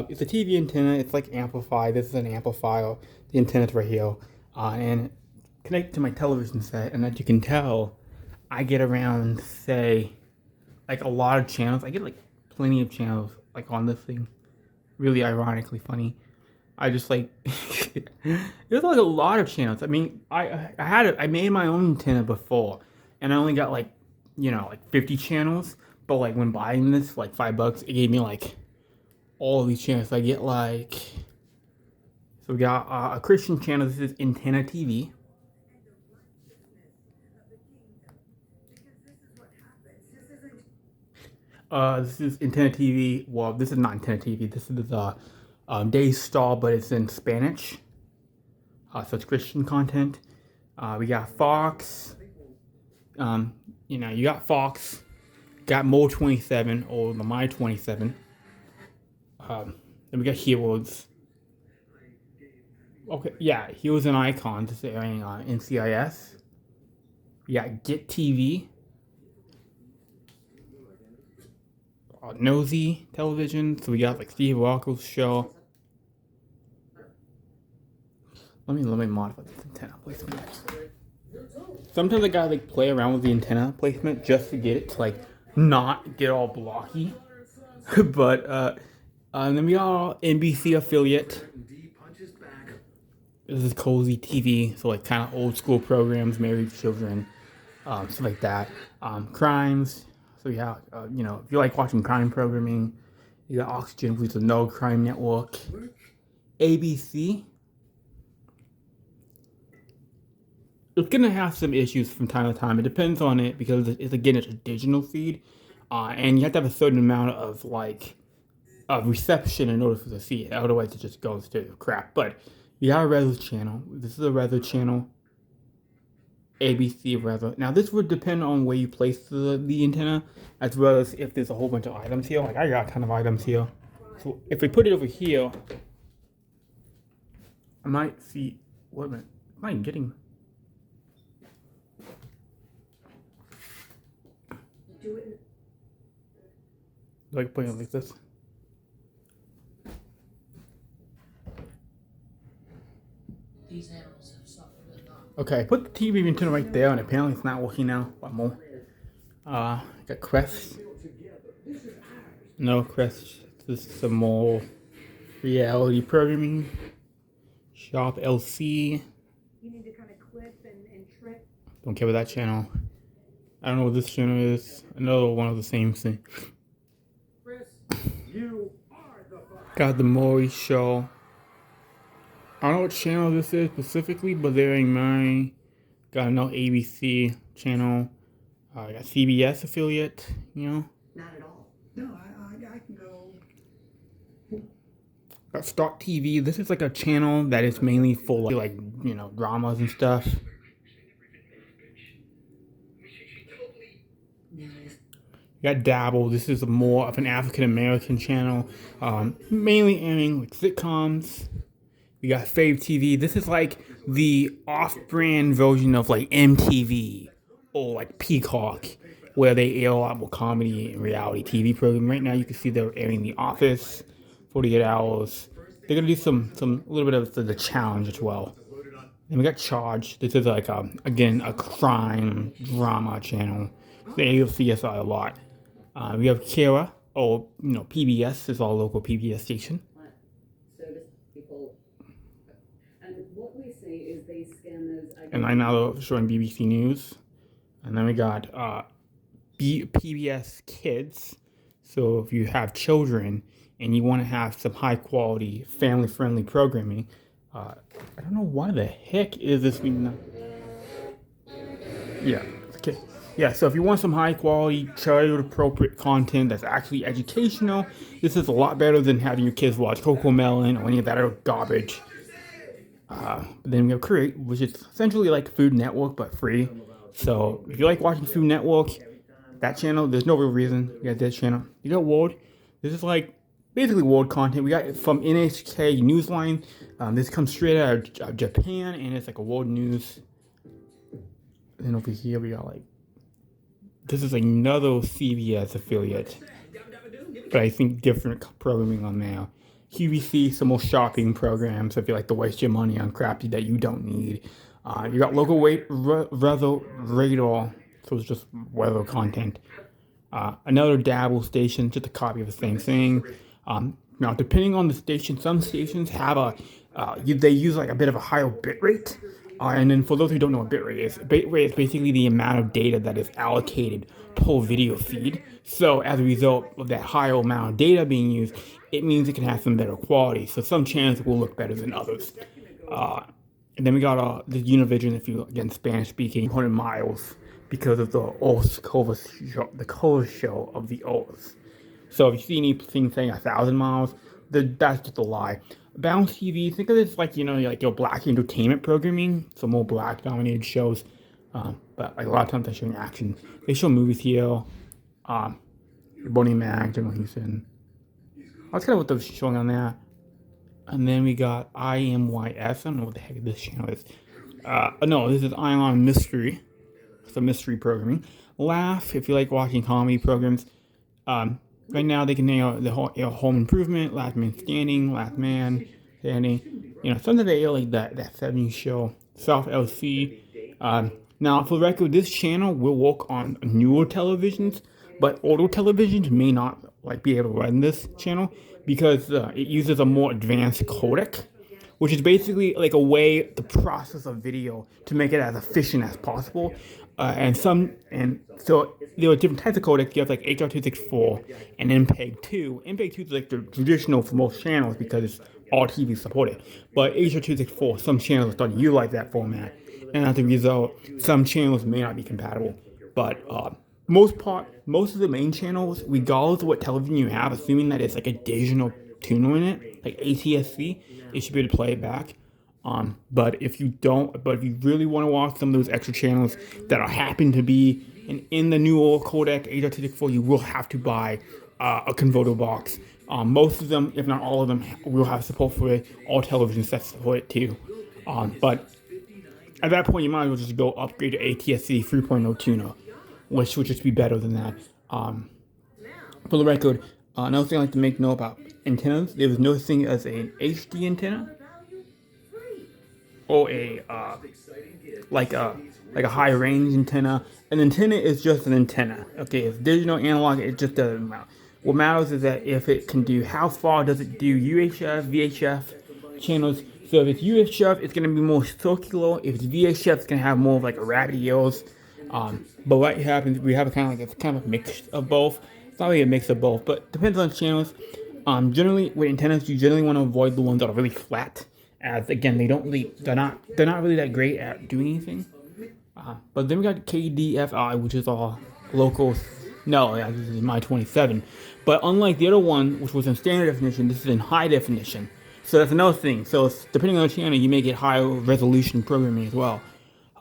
It's a TV antenna. It's like amplified. This is an amplifier. The antenna's right here, and connected to my television set. And as you can tell, I get around, say, like a lot of channels. I get like plenty of channels like on this thing. Really ironically funny. I just like there's like a lot of channels. I mean, I made my own antenna before, and I only got like like 50 channels. But like when buying this, like $5, it gave me like all these channels. I get like, so we got a Christian channel. This is Antenna TV. This is Antenna TV. Well, this is not Antenna TV. This is the Daystar, but it's in Spanish. So it's Christian content. We got Fox. You got Fox. Got Mo 27 or the My 27. Then we got Heroes. Okay, yeah, Heroes and Icons. This is airing on NCIS. We got Get TV. Nosy Television. So we got like Steve Rocco's show. Let me modify this antenna placement. Sometimes I gotta like play around with the antenna placement just to get it to like not get all blocky. But then we got NBC affiliate. This is Cozy TV, so like kind of old school programs, Married with Children, stuff like that. Crimes. So yeah, if you like watching crime programming, you got Oxygen, which is a no crime network. ABC. It's gonna have some issues from time to time. It depends on it because it's again it's a digital feed, and you have to have a certain amount of like reception in order for to see it. Otherwise, it just goes to crap. But you got a Weather channel. This is a Weather channel. ABC Weather. Now this would depend on where you place the antenna, as well as if there's a whole bunch of items here. Like I got a ton of items here. So if we put it over here, I might see. Wait a minute. Am I getting? Like putting it like this. These animals have suffered enough. Okay, I put the TV antenna right there, and apparently it's not working now. One more. Got Crest. No Crest. This is some more reality programming. Shop LC. You need to kind of clip and trip. Don't care about that channel. I don't know what this channel is. Another one of the same thing. Got the Maury Show. I don't know what channel this is specifically, but they're in mine. Got another ABC channel. I got CBS affiliate, Not at all. No, I can go. Got Start TV. This is like a channel that is mainly for like dramas and stuff. You got Dabble. This is more of an African American channel, mainly airing like sitcoms. We got Fave TV. This is like the off-brand version of like MTV or like Peacock, where they air a lot more comedy and reality TV program. Right now, you can see they're airing The Office, 48 Hours. They're gonna do some a little bit of the challenge as well. And we got Charge. This is like again a crime drama channel. So you'll see us a lot. We have Kara, or PBS is our local PBS station. And right now they're showing BBC News. And then we got PBS Kids. So if you have children and you want to have some high quality, family friendly programming, I don't know why the heck is this being. Yeah, okay. Yeah, so if you want some high quality, child appropriate content that's actually educational, this is a lot better than having your kids watch Coco Melon or any of that other garbage. Then we have Create, which is essentially like Food Network but free. So if you like watching Food Network, that channel, there's no real reason. You got this channel. You got World. This is like basically world content. We got it from NHK Newsline. This comes straight out of Japan, and it's like a world news. And then over here we got like, this is another CBS affiliate, but I think different programming on there. QVC, some more shopping programs if you like to waste your money on crap that you don't need. You got local weather radar, so it's just weather content. Another dabble station, just a copy of the same thing. Now, depending on the station, some stations have they use like a bit of a higher bit rate. And then for those who don't know what bit rate is basically the amount of data that is allocated per video feed. So as a result of that higher amount of data being used, it means it can have some better quality. So some channels will look better than others. And then we got the Univision, if you again Spanish speaking, 100 miles because of the Earth's the color show of the Earth. So if you see anything saying 1,000 miles, that's just a lie. Bounce TV, think of this like like your black entertainment programming, so more black dominated shows. But like a lot of times they're showing action. They show movies here. Bonnie Mag, General Houston. That's kind of what they're showing on there. And then we got IMYS. I don't know what the heck this channel is. No, this is Ion Mystery. It's a mystery programming. Laugh if you like watching comedy programs. Right now they can nail the whole Home Improvement, Last Man Standing, Last Man Standing. Sometimes they air like that 70s show, South LC. Now for the record, this channel will work on newer televisions, but older televisions may not be able to run this channel because it uses a more advanced codec, which is basically like a way to process a video to make it as efficient as possible. And so there are different types of codecs. You have like HR264 and MPEG-2. MPEG-2 is like the traditional for most channels because all TV supported. But HR264, some channels are starting to utilize that format, and as a result, some channels may not be compatible. But most of the main channels, regardless of what television you have, assuming that it's like a digital tuner in it, like ATSC, it should be able to play it back. But if you really want to watch some of those extra channels that happen to be in the newer codec HR264, you will have to buy a converter box. Most of them, if not all of them, will have support for it. All television sets support it too. But at that point, you might as well just go upgrade to ATSC 3.0 tuner, which would just be better than that. For the record, another thing I like to make note about antennas, there is no such thing as an HD antenna or a high range antenna. An antenna is just an antenna. Okay, it's digital, analog, it just doesn't matter. What matters is that if it can do, how far does it do UHF, VHF channels. So if it's UHF, it's going to be more circular. If it's VHF, it's going to have more of like a radios. But what happens, we have it's kind of a mix of both. It's not really a mix of both, but depends on channels. Generally, with antennas, you generally want to avoid the ones that are really flat, as again, they're not really that great at doing anything. But then we got KDFI, which is our local. No, yeah, this is my 27. But unlike the other one, which was in standard definition, this is in high definition. So that's another thing. So depending on the channel, you may get higher resolution programming as well.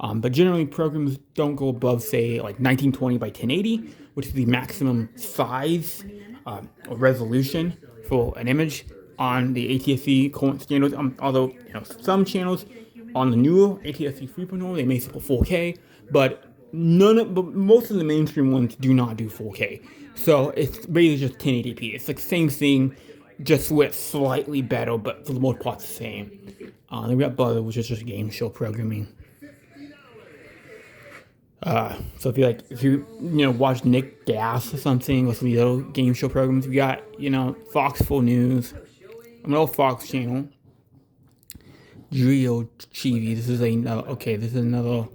But generally, programs don't go above, say, like 1920 by 1080, which is the maximum size or resolution for an image on the ATSC current standards. Although some channels on the newer ATSC 3.0 they may support 4K, but most of the mainstream ones do not do 4K. So it's basically just 1080p. It's like the same thing, just with slightly better, but for the most part the same. Then we got Butter, which is just game show programming. So if you watch Nick Gas or something, or some of the other game show programs, we got Fox 4 News, another Fox channel, Geo TV. This is another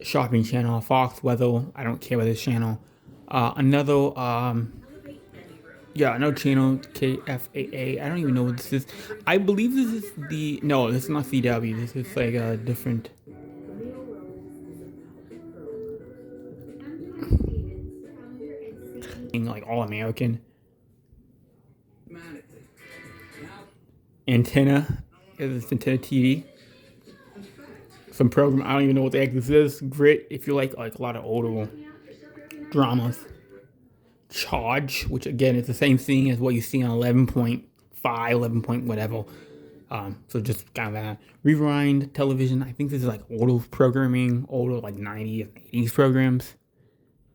shopping channel. Fox Weather. I don't care about this channel. Another channel, KFAA. I don't even know what this is. I believe this is this is not CW. This is like a different. Like All American. Antenna. Is Antenna TV. Some program, I don't even know what the heck this is. Grit, if you like a lot of older dramas. Charge, which again is the same thing as what you see on 11.5, 11 point whatever. So just kind of that. Rewind television, I think this is like older programming, older like 90s, 80s programs.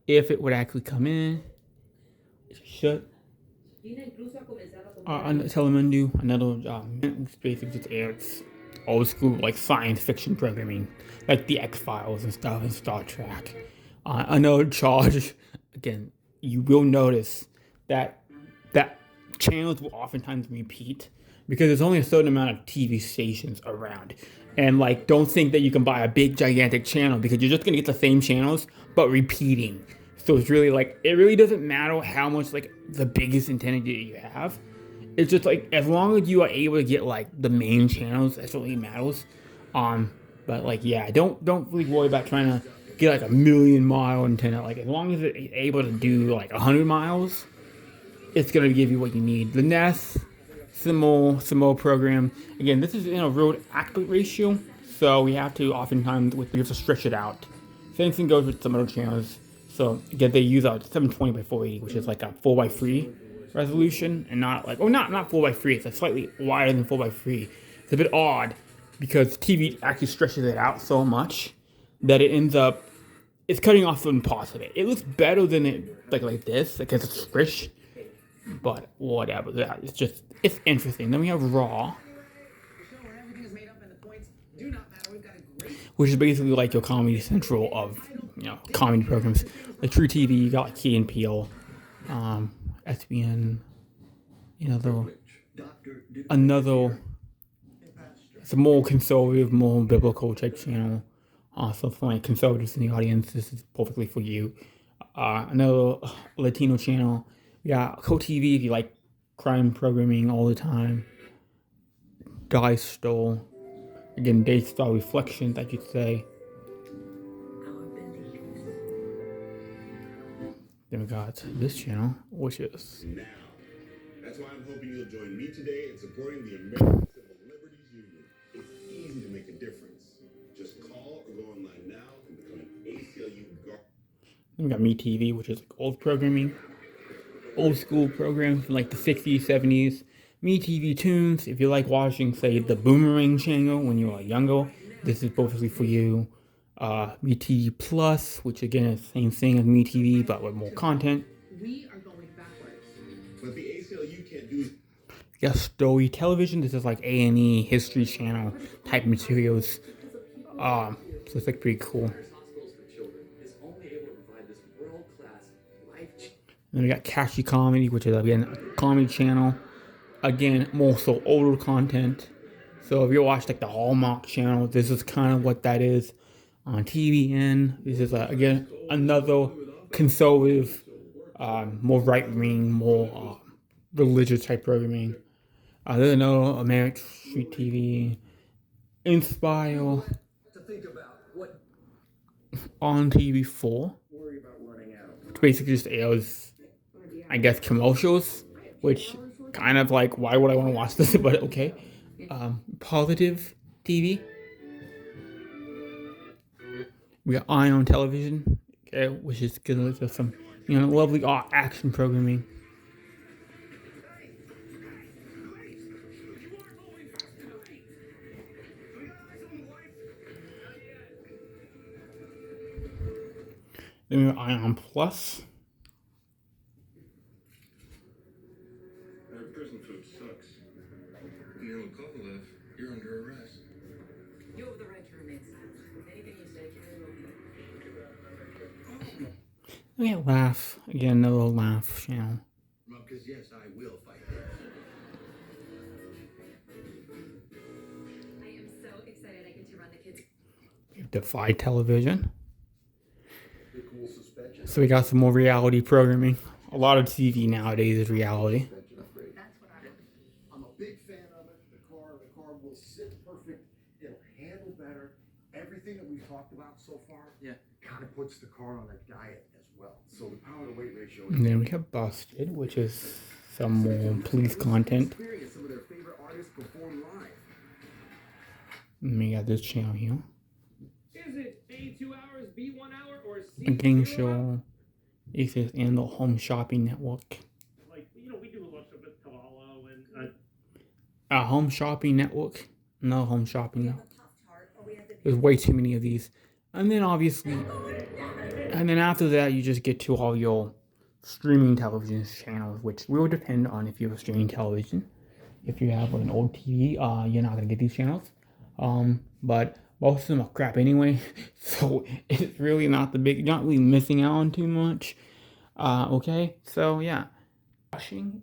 If it would actually come in, it should. Telemundo, another it's basically just airs old school like science fiction programming, like the X Files and stuff and Star Trek. Another charge, again, you will notice that that channels will oftentimes repeat because there's only a certain amount of TV stations around. And like, don't think that you can buy a big gigantic channel because you're just gonna get the same channels but repeating. So it's really like it really doesn't matter how much like the biggest antenna that you have. It's just like as long as you are able to get like the main channels, that's what really matters. But like yeah, don't really worry about trying to get like a million mile antenna. Like as long as it's able to do like 100 miles, it's gonna give you what you need. The Nest, similar program. Again, this is in a real aspect ratio, so we have to oftentimes we have to stretch it out. Same thing goes with some other channels. So again, they use a 720 by 480, which is like a 4:3 resolution, and not like not 4:3. It's like slightly wider than 4:3. It's a bit odd because TV actually stretches it out so much that it ends up it's cutting off certain parts of it. It looks better than it like this because it's stretched, but whatever. It's interesting. Then we have Raw, which is basically like your Comedy Central of comedy programs. Like True TV, you got like Key and Peele, SBN, another. It's a more conservative, more biblical type channel. So for like conservatives in the audience, this is perfectly for you. Another Latino channel. Yeah, Code TV if you like crime programming all the time. Dice Stole. Again, Daystar Reflections, I should say. Then we got this channel, which is. Now, that's why I'm hoping you'll join me today in supporting the American Civil Liberties Union. It's easy to make a difference. Just call or go online now and become an ACLU guard. Then we got METV, which is like old school programs from like the 60s, 70s. METV Tunes, if you like watching, say, the Boomerang channel when you were younger, this is perfectly for you. METV Plus, which again is the same thing as METV, but with more content. We are going backwards. But the ACLU can't do. Yeah, Story Television, this is like A&E, History Channel type materials. So it's like pretty cool. And then we got Cashy Comedy, which is again a comedy channel. Again, more so older content. So if you watch like the Hallmark channel, this is kind of what that is. On TVN, this is again another conservative, more right-wing, more religious type programming. There's another American Street TV, Inspire, on TV4. Which basically just airs, I guess, commercials, which kind of like, why would I want to watch this? But okay. Positive TV. We got Ion Television, okay, which is good with some, lovely action programming. Then we got Ion Plus. Prison food sucks. You don't call left, you're under arrest. You have the right to remain silent. Anything you say can We got Laugh. Again, another Laugh channel. Because yes, I will fight. I am so excited I get to run the kids. We have Defy Television. So we got some more reality programming. A lot of TV nowadays is reality. I'm a big fan of it. The car will sit perfect. It'll handle better. Everything that we've talked about so far, kind of puts the car on a diet as well. So the power to weight ratio. And then we have Busted, which is some more police content. Some of their favorite artists perform live. And we got this channel here. Is it A 2 hours, B 1 hour, or C? A game show. It says and the Home Shopping Network. Like, we do a lot of it, Kalalo and Home Shopping Network. No Home Shopping Network. There's way too many of these. And then obviously, and then after that, you just get to all your streaming television channels, which will depend on if you have a streaming television. If you have an old TV, you're not gonna get these channels. But most of them are crap anyway, so it's really not you're not really missing out on too much. Okay, so yeah.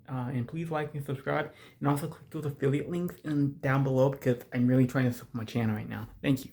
And please like and subscribe, and also click those affiliate links down below because I'm really trying to support my channel right now. Thank you.